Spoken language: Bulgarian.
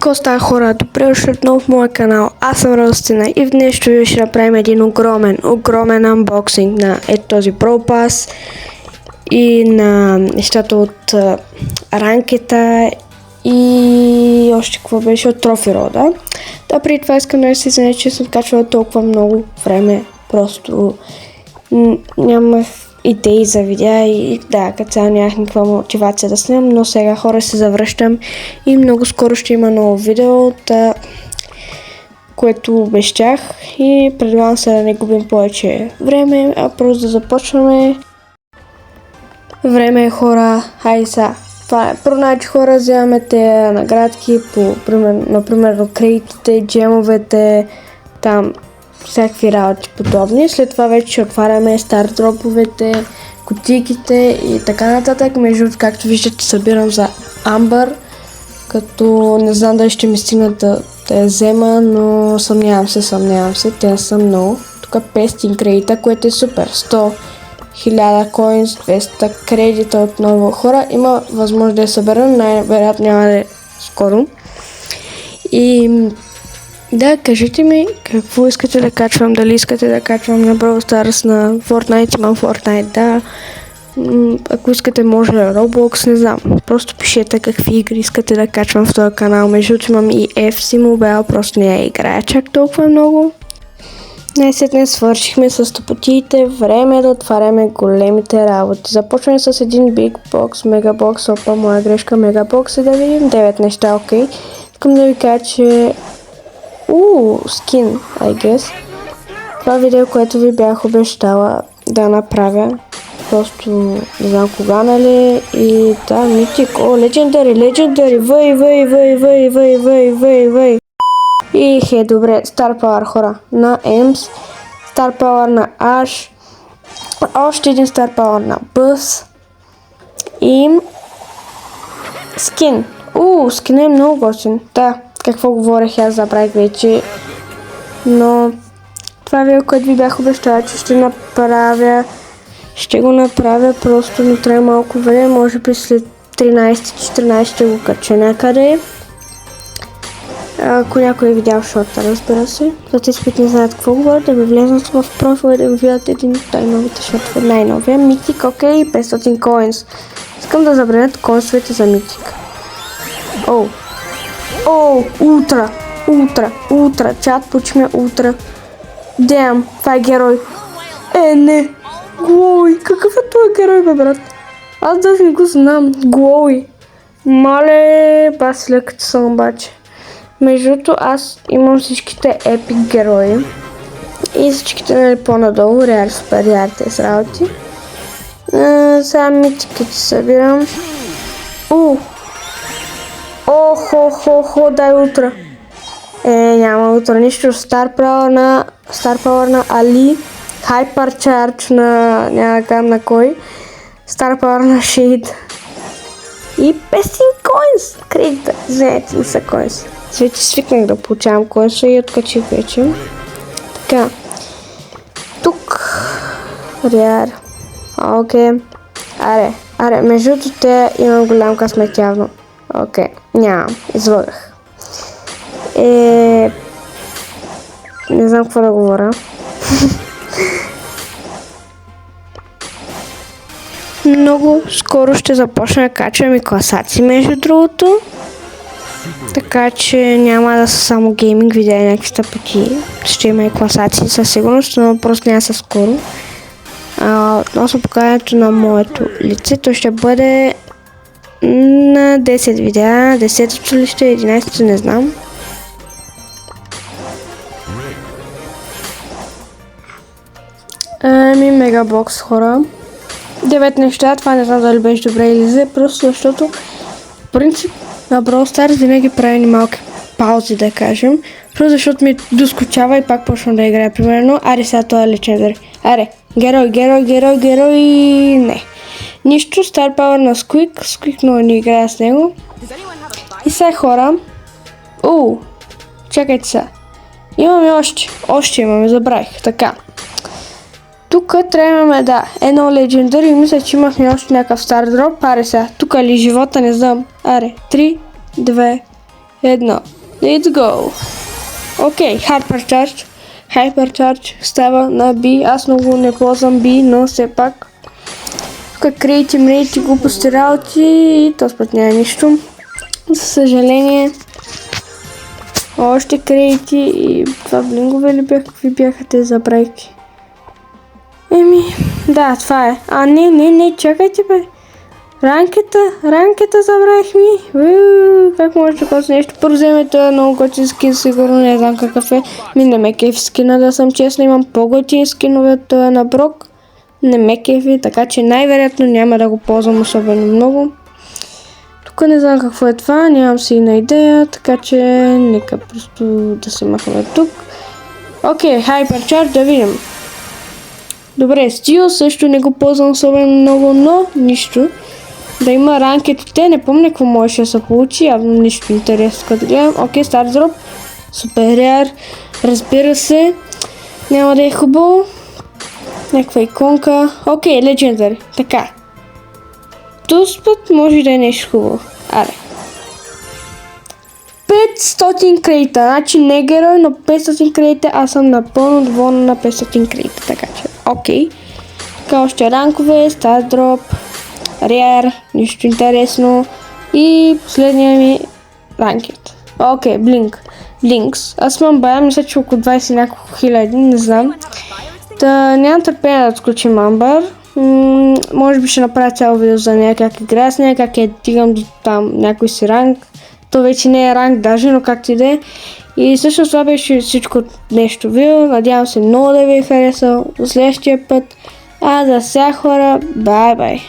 Коста хора, добре дошли отново в моя канал. Аз съм Ростина и в днешното видео ще направим един огромен анбоксинг на ето този Pro Pass и на нещата от ранкета и още какво беше от Trophy Road. Да, преди това искам да се извиня, че съм качвала толкова много време, просто нямах идеи за видеа и да, като цяло нямах никаква мотивация да снимам, но сега хора се завръщам и много скоро ще има ново видео, което обещах и предлагам се да не губим повече време, а просто да започваме. Време е хора, хайде са. Това е първо хора, вземаме те наградки по, например, кредитите, джемовете, там всякакви работи подобни. След това вече ще отваряме стардроповете, кутийките и така нататък. Между както виждате, събирам за Амбър, като не знам дали ще ми стигнат да я взема, но съмнявам се, те са много. Тук 500 кредита, което е супер. 100 1000 коинс, 200 кредита отново хора. Има възможност да я събера, най-вероятно няма да е скоро. И да, кажете ми какво искате да качвам, дали искате да качвам на Brawl Stars, на Fortnite, имам Fortnite, да. Ако искате може на Roblox, не знам. Просто пишете какви игри искате да качвам в този канал. Между другото имам и FC Mobile, просто не я играя чак толкова много. Най-сетне свършихме с топотиите, време е да отваряме големите работи. Започваме с един Big Box, Mega Box, опа, моя грешка, Mega Box и да видим 9 неща, окей. Искам да ви кажа, че скин, I guess. Това видео, което ви бях обещала да направя. Просто не знам кога, нали? И да, митик. Legendary, въй. И добре, Star Power хора на Емс, Star Power на Ash, още един Star Power на Buzz и скин. Скин е много готин. Да, какво говорех, аз забравих вече. Но това видео, което ви бях обещала, че ще го направя, просто ми трябва малко време, може би след 13-14 ще го кача някъде. Ако някой е видял шорта, разбира се. За тези, които не знаят какво говоря, да ми влезнат в профила и да ми видят един от най-новите шортове. Най-новия Митик, окей, 500 коинс. Искам да забранят коинсовете за Митик. Ултра, чат, почи ме ултра. Дем, това е герой. Не, Глоуи, какъв е този герой, бе, брат? Аз даже не го знам, Глоуи. Мале, баси леката съм обаче. Между другото, аз имам всичките епик герои и всичките, нали, по-надолу, реали супер ярите с работи. Сега митиките събирам. Дай ултра. Няма ултра, нищо. Star Power на Али, Hyper Charge на няма да кажам на кой, Star Power на Shade и 500 коинс кредита. Знаете ли са коинс? Вече свикнах да получавам коинса и откачих вече. Така. Тук. Реар. Окей. Аре. Между другото те имам голям късмет явно. Окей. Нямам. Излъгах. Не знам какво да говоря. Много скоро ще започна да качвам и класации, между другото. Така че няма да са само гейминг видеа и някакви стъпоти. Ще има и класации със сигурност, но просто няма са скоро. Относно покажането на моето лице, то ще бъде на 10 видеа. 10-то ли ще, 11-то не знам. Мегабокс хора. 9 неща, това не знам дали беше добре или зле, просто защото в принцип на Brawl Stars винаги правим малки паузи, да кажем. Просто защото ми доскочава и пак почвам да играя. Примерно, сега това е Legendary. Герой, не. Нищо, Star Power на Squeak много не играя с него. И сега хора. Чакайте сега. Имаме още имаме, забравих. Така. Тук трябваме едно Legendary и мисля, че имахме още някакъв Star Drop. Сега, тук ли живота, не знам. 3, 2, 1. Let's go! Окей, Hypercharge става на B. Аз много не ползвам B, но все пак. Тук крейти, мрейти, глупости, работи и този път няма нищо. За съжаление. Още крейти и това блингове ли бях? Какви бяха те забрайки? Да, това е. Не, чакайте бе. Ранкета забравих ми. Как може да коса нещо? Първо вземете много готин скин, сигурно не знам какъв е. Не ме кефи скина, да съм честна, имам по-готини скинове, това е на Брок. Не ме кефи, така че най-вероятно няма да го ползвам особено много. Тук не знам какво е това, нямам си на идея, така че нека просто да се махаме тук. Окей, Hypercharge, да видим. Добре, Steel също не го ползвам особено много, но нищо. Да има ранкетите, не помня какво можеше да се получи, явно нищо интересно като гледам. Окей, Star Drop, супер рар, разбира се, няма да е хубаво. Някаква иконка, окей, Legendary, така. Този път може да е нещо хубаво, аре. 500 кредита, значи не герой, но 500 кредита, аз съм напълно доволна на 500 кредита, така че окей. Така още ранкове, Star Drop, Rare, нищо интересно и последния ми ранкет. Окей, Blinks. Аз имам бая, мисля, че около 20 няколко хиляди, не знам. Та нямам търпение да отключим Амбър. Може би ще направя цяло видео за нея, как играя с нея, как я дигам до там някой си ранг. То вече не е ранг даже, но както и да е. И всъщност това беше всичко от днешното видео. Надявам се много да ви е харесал. До следващия път. А за сега хора, бай!